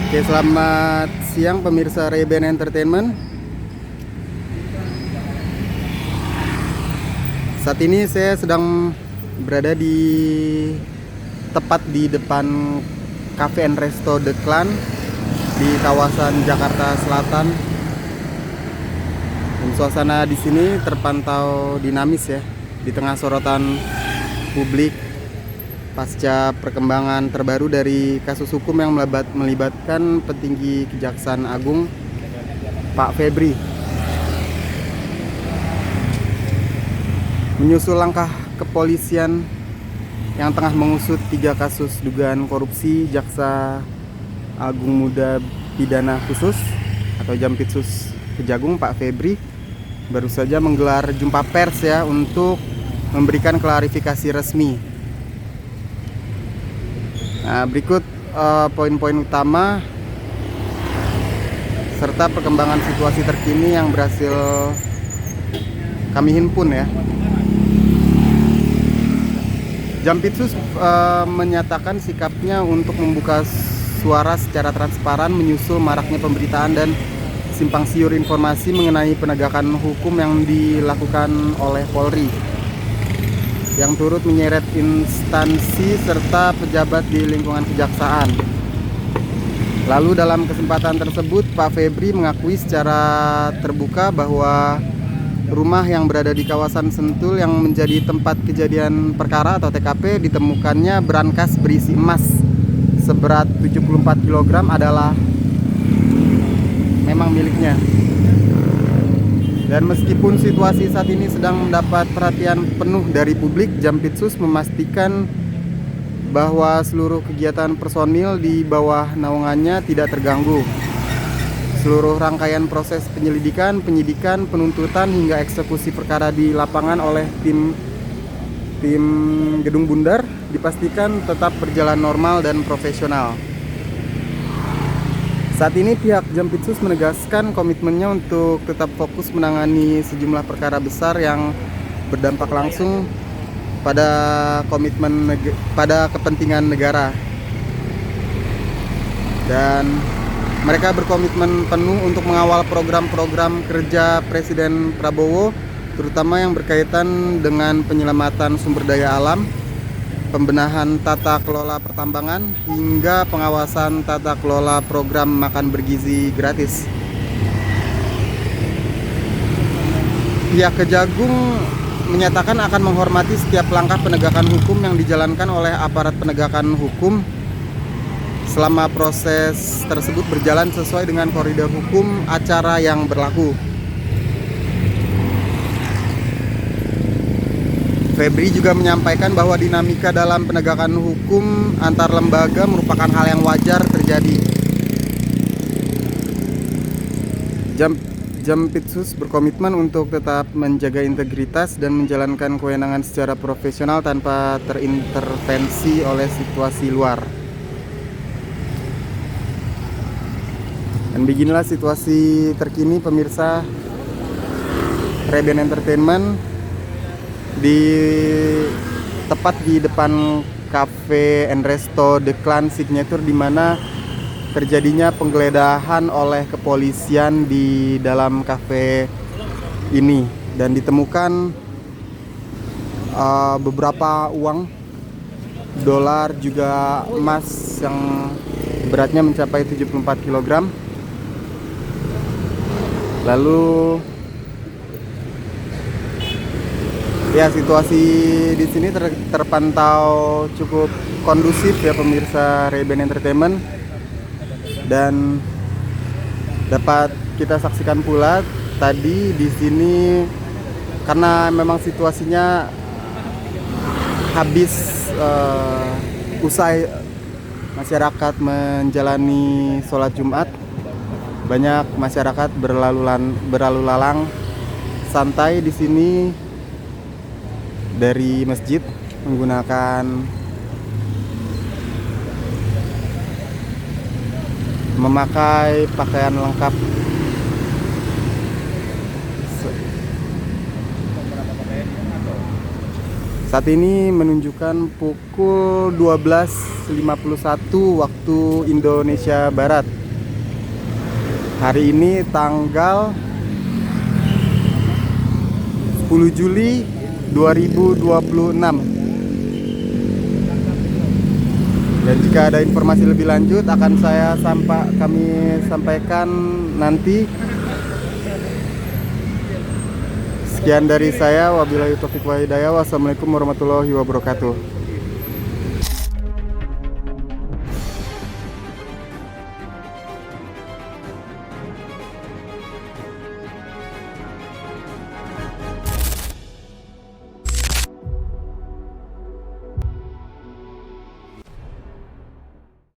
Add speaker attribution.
Speaker 1: Oke, selamat siang pemirsa Reben Entertainment. Saat ini saya sedang berada tepat di depan Cafe and Resto The Clan di kawasan Jakarta Selatan. Dan suasana di sini terpantau dinamis ya, di tengah sorotan publik pasca perkembangan terbaru dari kasus hukum yang melibatkan petinggi Kejaksaan Agung Pak Febri. Menyusul langkah kepolisian yang tengah mengusut 3 kasus dugaan korupsi Jaksa Agung Muda Pidana Khusus atau Jampitsus Kejagung Pak Febri baru saja menggelar jumpa pers ya untuk memberikan klarifikasi resmi. Nah, berikut poin-poin utama serta perkembangan situasi terkini yang berhasil kami himpun ya. Jampitsus menyatakan sikapnya untuk membuka suara secara transparan menyusul maraknya pemberitaan dan simpang siur informasi mengenai penegakan hukum yang dilakukan oleh Polri, yang turut menyeret instansi serta pejabat di lingkungan kejaksaan. Lalu dalam kesempatan tersebut Pak Febri mengakui secara terbuka bahwa rumah yang berada di kawasan Sentul yang menjadi tempat kejadian perkara atau TKP ditemukannya brankas berisi emas seberat 74 kg adalah memang miliknya. Dan meskipun situasi saat ini sedang mendapat perhatian penuh dari publik, Jampitsus memastikan bahwa seluruh kegiatan personil di bawah naungannya tidak terganggu. Seluruh rangkaian proses penyelidikan, penyidikan, penuntutan hingga eksekusi perkara di lapangan oleh tim Gedung Bundar dipastikan tetap berjalan normal dan profesional. Saat ini pihak Jampitsus menegaskan komitmennya untuk tetap fokus menangani sejumlah perkara besar yang berdampak langsung pada pada kepentingan negara. Dan mereka berkomitmen penuh untuk mengawal program-program kerja Presiden Prabowo, terutama yang berkaitan dengan penyelamatan sumber daya alam, pembenahan tata kelola pertambangan, hingga pengawasan tata kelola program makan bergizi gratis. Pihak Kejagung menyatakan akan menghormati setiap langkah penegakan hukum yang dijalankan oleh aparat penegakan hukum selama proses tersebut berjalan sesuai dengan koridor hukum acara yang berlaku. Febri juga menyampaikan bahwa dinamika dalam penegakan hukum antar lembaga merupakan hal yang wajar terjadi. Jampitsus berkomitmen untuk tetap menjaga integritas dan menjalankan kewenangan secara profesional tanpa terintervensi oleh situasi luar. Dan beginilah situasi terkini pemirsa Reben Entertainment tepat di depan Cafe and Resto The Clan Signature, di mana terjadinya penggeledahan oleh kepolisian di dalam kafe ini, dan ditemukan beberapa uang dolar juga emas yang beratnya mencapai 74 kg. Lalu ya, situasi di sini terpantau cukup kondusif ya pemirsa Reben Entertainment, dan dapat kita saksikan pula tadi di sini karena memang situasinya habis usai masyarakat menjalani sholat Jumat, banyak masyarakat berlalu lalang santai di sini dari masjid menggunakan memakai pakaian lengkap. Saat ini menunjukkan pukul 12.51 waktu Indonesia Barat. Hari ini tanggal 10 Juli 2026. Dan jika ada informasi lebih lanjut akan kami sampaikan nanti. Sekian dari saya, wabillahi taufiq wa hidayah. Wassalamualaikum warahmatullahi wabarakatuh.